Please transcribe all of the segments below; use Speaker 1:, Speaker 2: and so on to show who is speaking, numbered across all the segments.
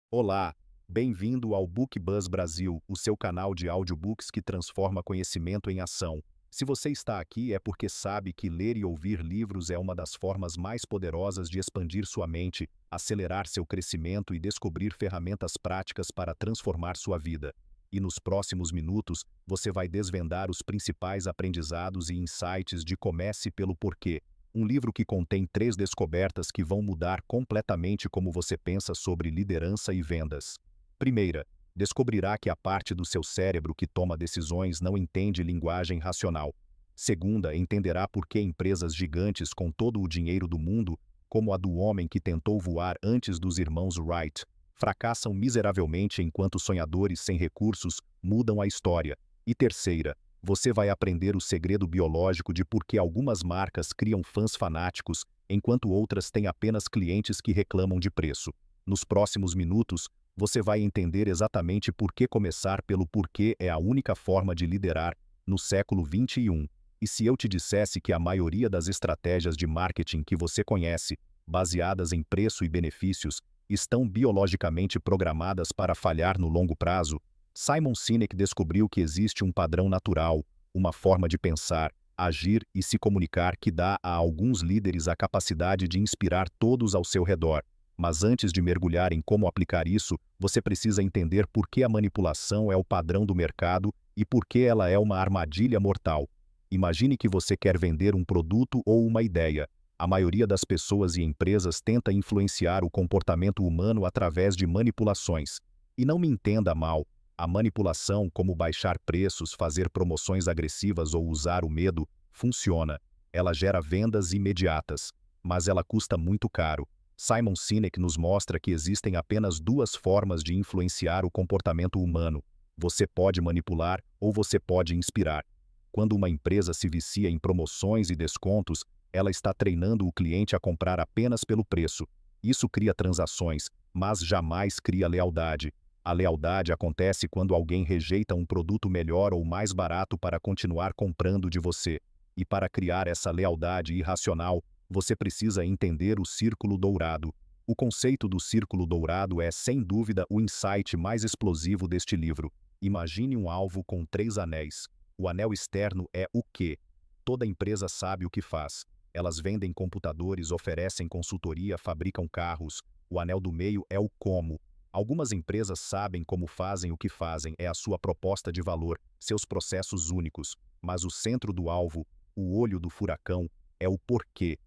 Speaker 1: Olá, bem-vindo ao Book Buzz Brasil, o seu canal de audiobooks que transforma conhecimento em ação. Se você está aqui é porque sabe que ler e ouvir livros é uma das formas mais poderosas de expandir sua mente, acelerar seu crescimento e descobrir ferramentas práticas para transformar sua vida. E nos próximos minutos, você vai desvendar os principais aprendizados e insights de Comece pelo Porquê, um livro que contém 3 descobertas que vão mudar completamente como você pensa sobre liderança e vendas. Primeira, descobrirá que a parte do seu cérebro que toma decisões não entende linguagem racional. Segunda, entenderá por que empresas gigantes com todo o dinheiro do mundo, como a do homem que tentou voar antes dos irmãos Wright, fracassam miseravelmente enquanto sonhadores sem recursos mudam a história. E terceira, você vai aprender o segredo biológico de por que algumas marcas criam fãs fanáticos, enquanto outras têm apenas clientes que reclamam de preço. Nos próximos minutos, você vai entender exatamente por que começar pelo porquê é a única forma de liderar no século 21. E se eu te dissesse que a maioria das estratégias de marketing que você conhece, baseadas em preço e benefícios, estão biologicamente programadas para falhar no longo prazo? Simon Sinek descobriu que existe um padrão natural, uma forma de pensar, agir e se comunicar que dá a alguns líderes a capacidade de inspirar todos ao seu redor. Mas antes de mergulhar em como aplicar isso, você precisa entender por que a manipulação é o padrão do mercado e por que ela é uma armadilha mortal. Imagine que você quer vender um produto ou uma ideia. A maioria das pessoas e empresas tenta influenciar o comportamento humano através de manipulações. E não me entenda mal. A manipulação, como baixar preços, fazer promoções agressivas ou usar o medo, funciona. Ela gera vendas imediatas, mas ela custa muito caro. Simon Sinek nos mostra que existem apenas 2 formas de influenciar o comportamento humano. Você pode manipular ou você pode inspirar. Quando uma empresa se vicia em promoções e descontos, ela está treinando o cliente a comprar apenas pelo preço. Isso cria transações, mas jamais cria lealdade. A lealdade acontece quando alguém rejeita um produto melhor ou mais barato para continuar comprando de você. E para criar essa lealdade irracional, você precisa entender o círculo dourado. O conceito do círculo dourado é, sem dúvida, o insight mais explosivo deste livro. Imagine um alvo com 3 anéis. O anel externo é o quê? Toda empresa sabe o que faz. Elas vendem computadores, oferecem consultoria, fabricam carros. O anel do meio é o como. Algumas empresas sabem como fazem o que fazem, é a sua proposta de valor, seus processos únicos. Mas o centro do alvo, o olho do furacão, é o porquê.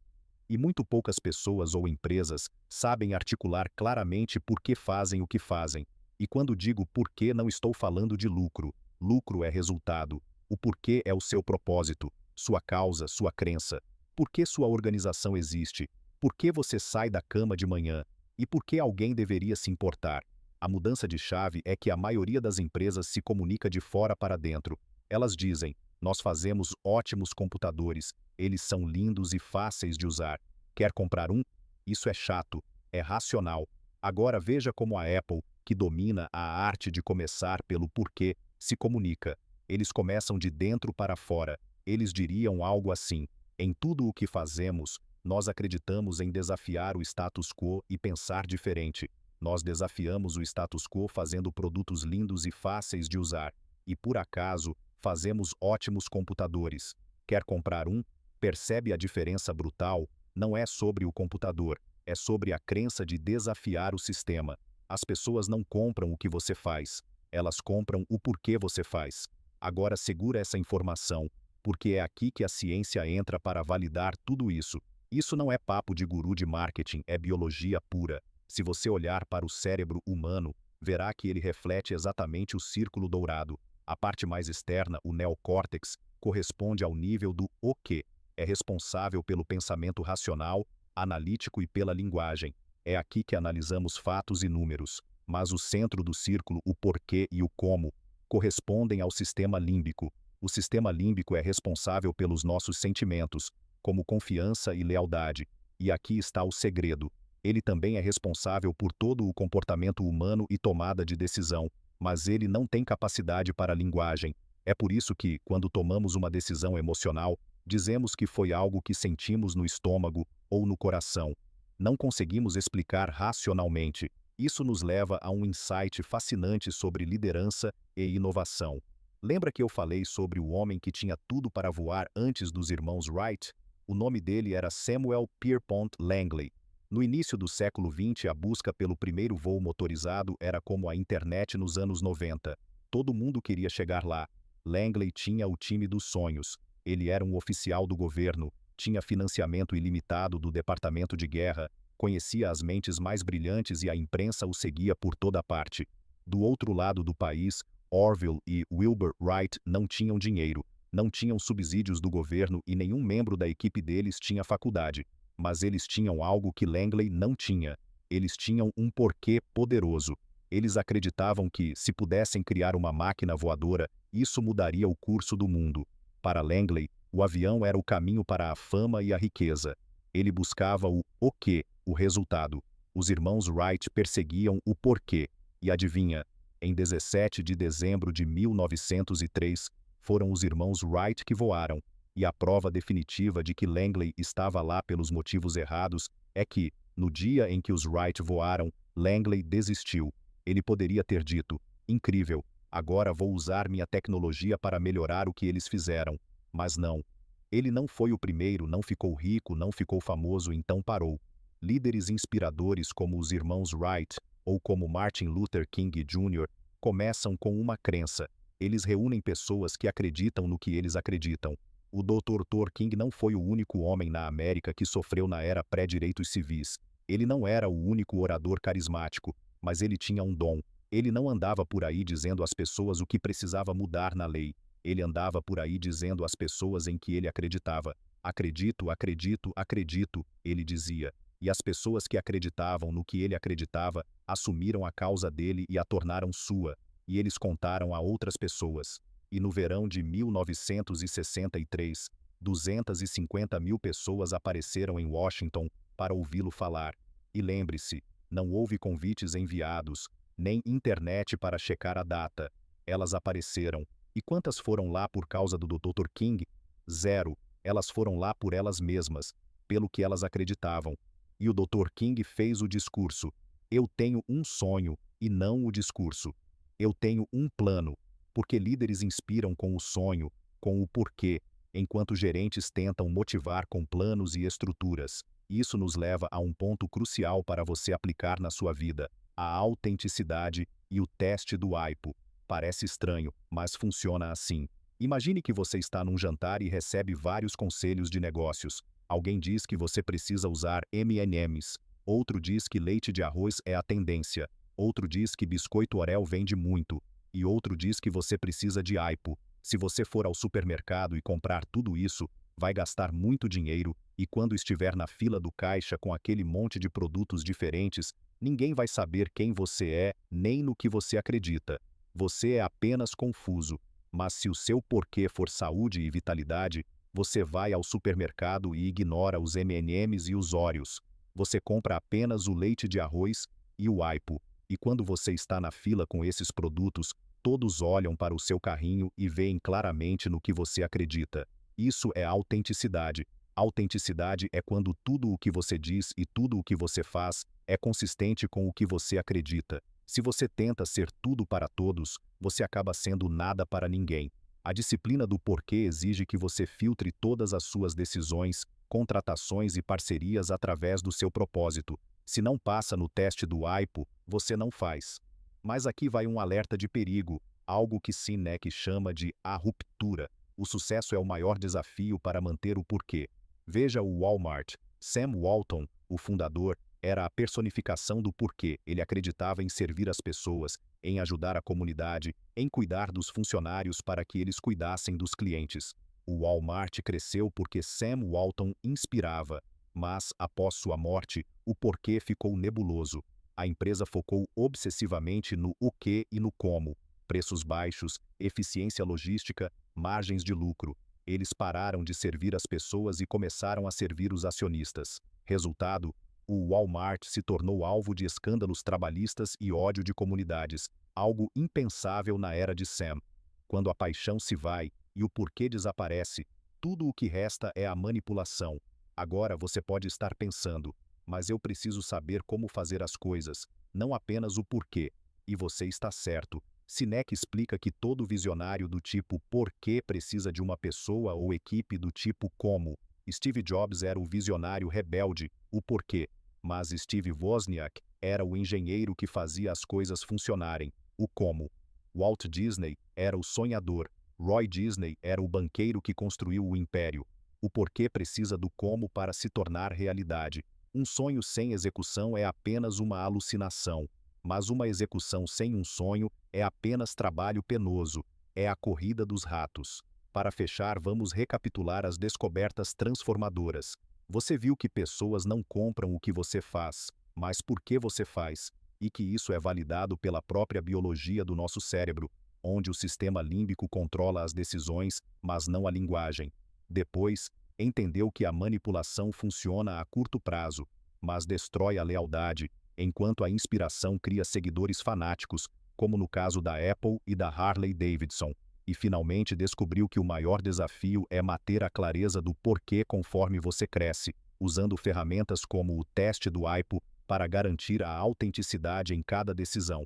Speaker 1: E muito poucas pessoas ou empresas sabem articular claramente por que fazem o que fazem. E quando digo porquê, não estou falando de lucro. Lucro é resultado. O porquê é o seu propósito, sua causa, sua crença. Por que sua organização existe? Por que você sai da cama de manhã? E por que alguém deveria se importar? A mudança de chave é que a maioria das empresas se comunica de fora para dentro. Elas dizem: nós fazemos ótimos computadores, eles são lindos e fáceis de usar. Quer comprar um? Isso é chato, é racional. Agora veja como a Apple, que domina a arte de começar pelo porquê, se comunica. Eles começam de dentro para fora. Eles diriam algo assim: em tudo o que fazemos, nós acreditamos em desafiar o status quo e pensar diferente. Nós desafiamos o status quo fazendo produtos lindos e fáceis de usar. E por acaso, fazemos ótimos computadores. Quer comprar um? Percebe a diferença brutal? Não é sobre o computador, é sobre a crença de desafiar o sistema. As pessoas não compram o que você faz, elas compram o porquê você faz. Agora segura essa informação, porque é aqui que a ciência entra para validar tudo isso. Isso não é papo de guru de marketing, é biologia pura. Se você olhar para o cérebro humano, verá que ele reflete exatamente o círculo dourado. A parte mais externa, o neocórtex, corresponde ao nível do o quê. É responsável pelo pensamento racional, analítico e pela linguagem. É aqui que analisamos fatos e números. Mas o centro do círculo, o porquê e o como, correspondem ao sistema límbico. O sistema límbico é responsável pelos nossos sentimentos, como confiança e lealdade. E aqui está o segredo. Ele também é responsável por todo o comportamento humano e tomada de decisão, mas ele não tem capacidade para a linguagem. É por isso que, quando tomamos uma decisão emocional, dizemos que foi algo que sentimos no estômago ou no coração. Não conseguimos explicar racionalmente. Isso nos leva a um insight fascinante sobre liderança e inovação. Lembra que eu falei sobre o homem que tinha tudo para voar antes dos irmãos Wright? O nome dele era Samuel Pierpont Langley. No início do século XX, a busca pelo primeiro voo motorizado era como a internet nos anos 90. Todo mundo queria chegar lá. Langley tinha o time dos sonhos. Ele era um oficial do governo, tinha financiamento ilimitado do Departamento de Guerra, conhecia as mentes mais brilhantes e a imprensa o seguia por toda parte. Do outro lado do país, Orville e Wilbur Wright não tinham dinheiro, não tinham subsídios do governo e nenhum membro da equipe deles tinha faculdade. Mas eles tinham algo que Langley não tinha. Eles tinham um porquê poderoso. Eles acreditavam que, se pudessem criar uma máquina voadora, isso mudaria o curso do mundo. Para Langley, o avião era o caminho para a fama e a riqueza. Ele buscava o quê, o resultado. Os irmãos Wright perseguiam o porquê. E adivinha, em 17 de dezembro de 1903, foram os irmãos Wright que voaram. E a prova definitiva de que Langley estava lá pelos motivos errados é que, no dia em que os Wright voaram, Langley desistiu. Ele poderia ter dito: incrível, agora vou usar minha tecnologia para melhorar o que eles fizeram. Mas não. Ele não foi o primeiro, não ficou rico, não ficou famoso, então parou. Líderes inspiradores como os irmãos Wright, ou como Martin Luther King Jr., começam com uma crença. Eles reúnem pessoas que acreditam no que eles acreditam. O Dr. Thor King não foi o único homem na América que sofreu na era pré-direitos civis. Ele não era o único orador carismático, mas ele tinha um dom. Ele não andava por aí dizendo às pessoas o que precisava mudar na lei. Ele andava por aí dizendo às pessoas em que ele acreditava. Acredito, acredito, acredito, ele dizia. E as pessoas que acreditavam no que ele acreditava assumiram a causa dele e a tornaram sua. E eles contaram a outras pessoas. E no verão de 1963, 250 mil pessoas apareceram em Washington para ouvi-lo falar. E lembre-se, não houve convites enviados, nem internet para checar a data. Elas apareceram. E quantas foram lá por causa do Dr. King? 0. Elas foram lá por elas mesmas, pelo que elas acreditavam. E o Dr. King fez o discurso. Eu tenho um sonho, e não o discurso. Eu tenho um plano. Porque líderes inspiram com o sonho, com o porquê, enquanto gerentes tentam motivar com planos e estruturas. Isso nos leva a um ponto crucial para você aplicar na sua vida: a autenticidade e o teste do AIPO. Parece estranho, mas funciona assim. Imagine que você está num jantar e recebe vários conselhos de negócios. Alguém diz que você precisa usar M&M's, outro diz que leite de arroz é a tendência, outro diz que biscoito Oreo vende muito, e outro diz que você precisa de AIPO. Se você for ao supermercado e comprar tudo isso, vai gastar muito dinheiro, e quando estiver na fila do caixa com aquele monte de produtos diferentes, ninguém vai saber quem você é, nem no que você acredita. Você é apenas confuso. Mas se o seu porquê for saúde e vitalidade, você vai ao supermercado e ignora os M&M's e os Oreos. Você compra apenas o leite de arroz e o AIPO. E quando você está na fila com esses produtos, todos olham para o seu carrinho e veem claramente no que você acredita. Isso é autenticidade. Autenticidade é quando tudo o que você diz e tudo o que você faz é consistente com o que você acredita. Se você tenta ser tudo para todos, você acaba sendo nada para ninguém. A disciplina do porquê exige que você filtre todas as suas decisões, contratações e parcerias através do seu propósito. Se não passa no teste do AIPO, você não faz. Mas aqui vai um alerta de perigo, algo que Sinek chama de a ruptura. O sucesso é o maior desafio para manter o porquê. Veja o Walmart. Sam Walton, o fundador, era a personificação do porquê. Ele acreditava em servir as pessoas, em ajudar a comunidade, em cuidar dos funcionários para que eles cuidassem dos clientes. O Walmart cresceu porque Sam Walton inspirava, mas, após sua morte, o porquê ficou nebuloso. A empresa focou obsessivamente no o que e no como. Preços baixos, eficiência logística, margens de lucro. Eles pararam de servir as pessoas e começaram a servir os acionistas. Resultado: o Walmart se tornou alvo de escândalos trabalhistas e ódio de comunidades, algo impensável na era de Sam. Quando a paixão se vai e o porquê desaparece, tudo o que resta é a manipulação. Agora você pode estar pensando: mas eu preciso saber como fazer as coisas. não apenas o porquê. E você está certo. Sinek explica que todo visionário do tipo porquê precisa de uma pessoa ou equipe do tipo como. Steve Jobs era o visionário rebelde, o porquê. Mas Steve Wozniak era o engenheiro que fazia as coisas funcionarem, o como. Walt Disney era o sonhador. Roy Disney era o banqueiro que construiu o império. O porquê precisa do como para se tornar realidade. Um sonho sem execução é apenas uma alucinação, mas uma execução sem um sonho é apenas trabalho penoso, é a corrida dos ratos. Para fechar, vamos recapitular as descobertas transformadoras. Você viu que pessoas não compram o que você faz, mas por que você faz, e que isso é validado pela própria biologia do nosso cérebro, onde o sistema límbico controla as decisões, mas não a linguagem. Depois, entendeu que a manipulação funciona a curto prazo, mas destrói a lealdade, enquanto a inspiração cria seguidores fanáticos, como no caso da Apple e da Harley Davidson. E finalmente descobriu que o maior desafio é manter a clareza do porquê conforme você cresce, usando ferramentas como o teste do AIPO para garantir a autenticidade em cada decisão.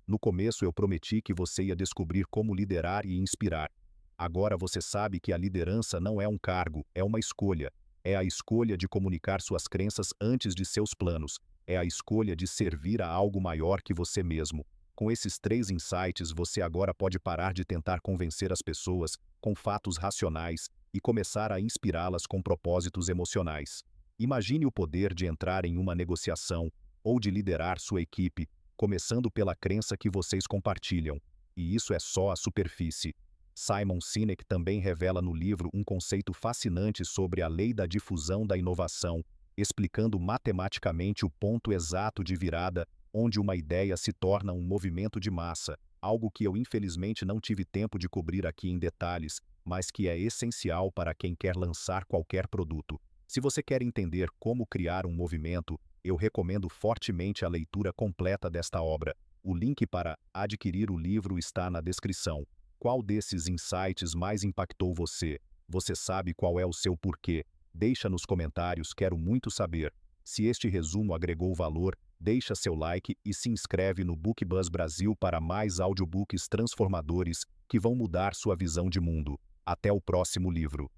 Speaker 1: No começo eu prometi que você ia descobrir como liderar e inspirar. Agora você sabe que a liderança não é um cargo, é uma escolha. É a escolha de comunicar suas crenças antes de seus planos. É a escolha de servir a algo maior que você mesmo. Com esses 3 insights, você agora pode parar de tentar convencer as pessoas com fatos racionais e começar a inspirá-las com propósitos emocionais. Imagine o poder de entrar em uma negociação ou de liderar sua equipe, começando pela crença que vocês compartilham. E isso é só a superfície. Simon Sinek também revela no livro um conceito fascinante sobre a lei da difusão da inovação, explicando matematicamente o ponto exato de virada onde uma ideia se torna um movimento de massa, algo que eu infelizmente não tive tempo de cobrir aqui em detalhes, mas que é essencial para quem quer lançar qualquer produto. Se você quer entender como criar um movimento, eu recomendo fortemente a leitura completa desta obra. O link para adquirir o livro está na descrição. Qual desses insights mais impactou você? Você sabe qual é o seu porquê? Deixa nos comentários, quero muito saber. Se este resumo agregou valor, deixa seu like e se inscreve no BookBuzz Brasil para mais audiobooks transformadores que vão mudar sua visão de mundo. Até o próximo livro.